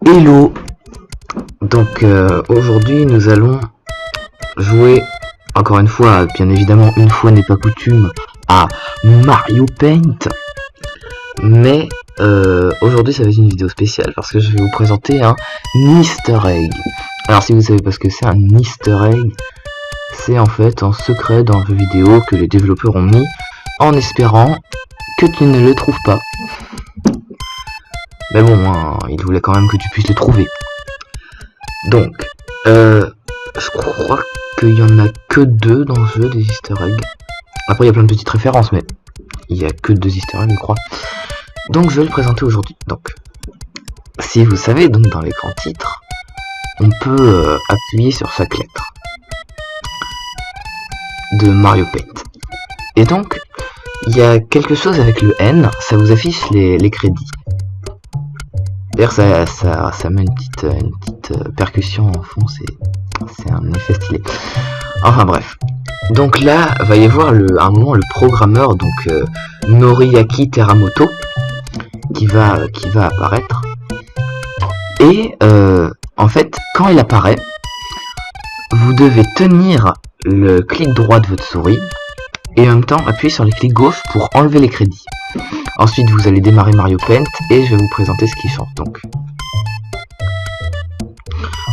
Hello. Donc aujourd'hui nous allons jouer, encore une fois, bien évidemment une fois n'est pas coutume, à Mario Paint. Mais aujourd'hui ça va être une vidéo spéciale parce que je vais vous présenter un Easter egg. Alors si vous savez pas ce que c'est un Easter egg, c'est en fait un secret dans le jeu vidéo que les développeurs ont mis en espérant que tu ne le trouves pas. Mais bon, hein, ils voulaient quand même que tu puisses le trouver. Donc, je crois qu'il y en a que 2 dans le jeu des Easter eggs. Après, il y a plein de petites références, mais il y a que 2 Easter eggs, je crois. Donc, je vais le présenter aujourd'hui. Donc, si vous savez, donc dans l'écran titre, on peut appuyer sur chaque lettre de Mario Paint. Et donc, il y a quelque chose avec le N, ça vous affiche les crédits. D'ailleurs, ça met une petite percussion en fond, c'est un effet stylé. Enfin bref. Donc là, va y avoir à un moment le programmeur, donc Noriaki Teramoto, qui va apparaître. Et en fait, quand il apparaît, vous devez tenir le clic droit de votre souris et en même temps appuyer sur les clics gauche pour enlever les crédits. Ensuite, vous allez démarrer Mario Paint et je vais vous présenter ce qui change. Donc,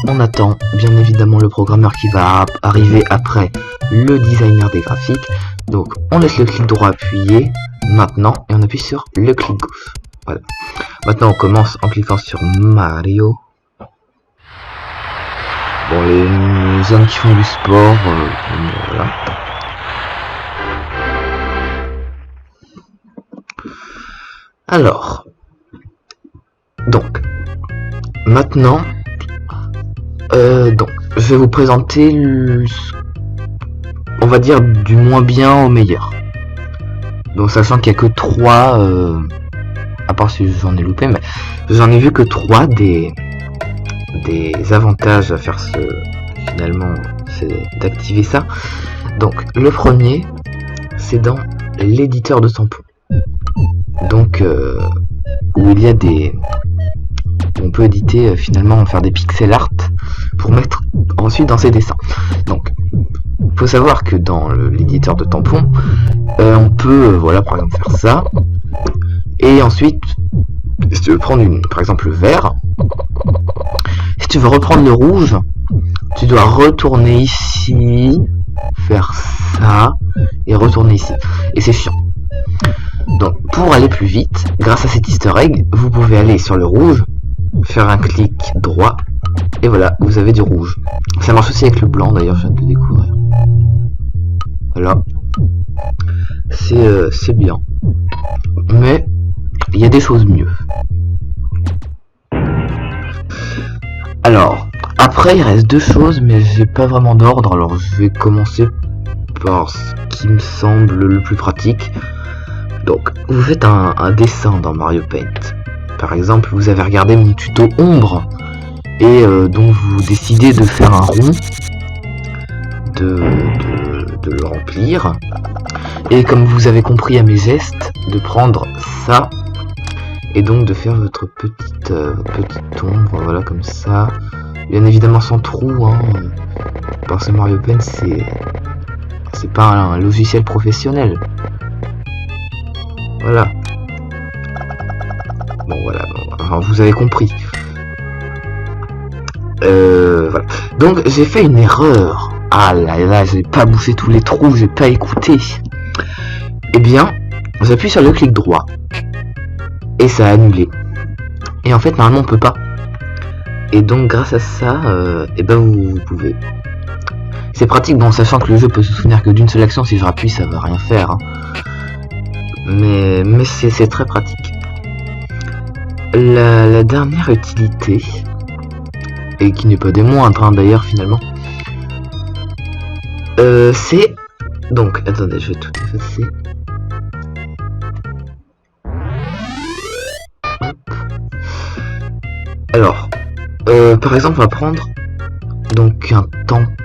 on attend bien évidemment le programmeur qui va arriver après le designer des graphiques. Donc, on laisse le clic droit appuyé maintenant et on appuie sur le clic gauche. Voilà. Maintenant, on commence en cliquant sur Mario. Bon, les hommes qui font du sport, voilà. Alors, donc, maintenant, donc, je vais vous présenter, on va dire, du moins bien au meilleur. Donc, sachant qu'il n'y a que 3, à part si j'en ai loupé, mais j'en ai vu que 3 des avantages à faire finalement, c'est d'activer ça. Donc, le premier, c'est dans l'éditeur de tampons. Donc où il y a on peut éditer finalement, faire des pixel art pour mettre ensuite dans ses dessins. Donc il faut savoir que dans l'éditeur de tampons, on peut voilà, par exemple faire ça, et ensuite si tu veux prendre par exemple le vert, si tu veux reprendre le rouge, tu dois retourner ici, faire ça et retourner ici, et c'est chiant. Donc pour aller plus vite, grâce à cet easter egg, vous pouvez aller sur le rouge, faire un clic droit, et voilà, vous avez du rouge. Ça marche aussi avec le blanc d'ailleurs, je viens de le découvrir. Voilà. C'est bien. Mais il y a des choses mieux. Alors, après il reste 2 choses, mais j'ai pas vraiment d'ordre, alors je vais commencer par ce qui me semble le plus pratique. Donc, vous faites un dessin dans Mario Paint. Par exemple, vous avez regardé mon tuto ombre et donc vous décidez de faire un rond, de le remplir. Et comme vous avez compris à mes gestes, de prendre ça et donc de faire votre petite ombre, voilà, comme ça. Bien évidemment sans trou, hein, parce que Mario Paint c'est pas un logiciel professionnel. Voilà. Bon voilà, enfin, vous avez compris. Voilà. Donc j'ai fait une erreur. Ah là là, j'ai pas bouché tous les trous, j'ai pas écouté. Eh bien, j'appuie sur le clic droit. Et ça a annulé. Et en fait, normalement on peut pas. Et donc grâce à ça, et ben vous pouvez. C'est pratique, bon, sachant que le jeu peut se souvenir que d'une seule action, si je rappuie ça va rien faire. Hein. Mais c'est très pratique. La dernière utilité, et qui n'est pas des moindres hein, d'ailleurs finalement, c'est... Donc, attendez, je vais tout effacer. Hop. Alors, par exemple, on va prendre donc un tampon...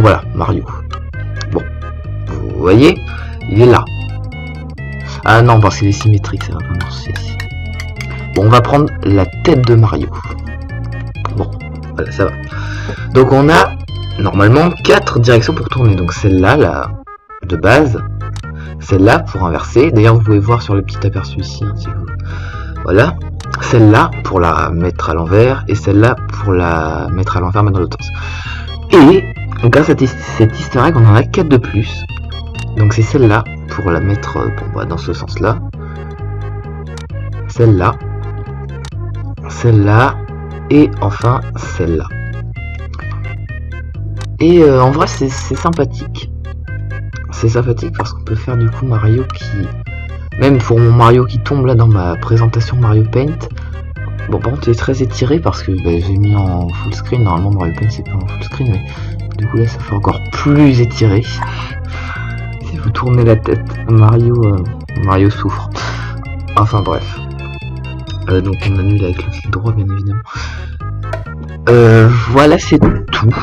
voilà, Mario. Bon, vous voyez, il est là. Ah non, parce qu'il est symétrique, ça va pas marcher. Bon, on va prendre la tête de Mario. Bon, voilà, ça va. Donc on a normalement 4 directions pour tourner. Donc celle-là, la de base, celle-là pour inverser. D'ailleurs, vous pouvez voir sur le petit aperçu ici, hein, si vous... Voilà. Celle-là pour la mettre à l'envers et celle-là pour la mettre à l'envers mais dans l'autre sens. Et grâce à cet easter egg, on en a 4 de plus. Donc c'est celle-là pour la mettre dans ce sens-là. Celle-là. Celle-là. Et enfin celle-là. Et en vrai c'est sympathique. C'est sympathique parce qu'on peut faire du coup Mario qui... Même pour mon Mario qui tombe là dans ma présentation Mario Paint. Bon par contre il est très étiré parce que j'ai mis en full screen. Normalement Mario Paint c'est pas en full screen mais du coup là ça fait encore plus étiré. Si vous tournez la tête, Mario souffre. Enfin bref. Donc on annule avec le clic droit bien évidemment. Voilà c'est tout.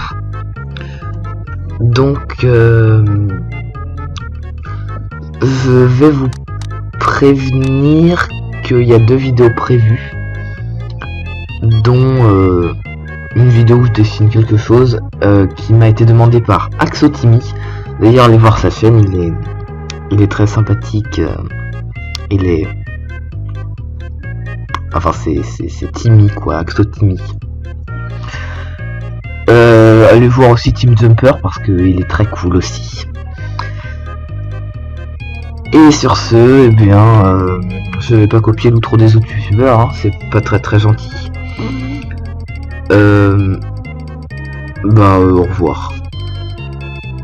Donc je vais vous prévenir qu'il y a 2 vidéos prévues, dont une vidéo où je dessine quelque chose qui m'a été demandé par Axotimi. D'ailleurs allez voir sa chaîne, il est très sympathique, il est... Enfin c'est Timmy quoi, Axotimi. Allez voir aussi Team Jumper parce qu'il est très cool aussi. Et sur ce, eh bien, je vais pas copier l'outro des autres youtubeurs, hein, c'est pas très gentil. Au revoir.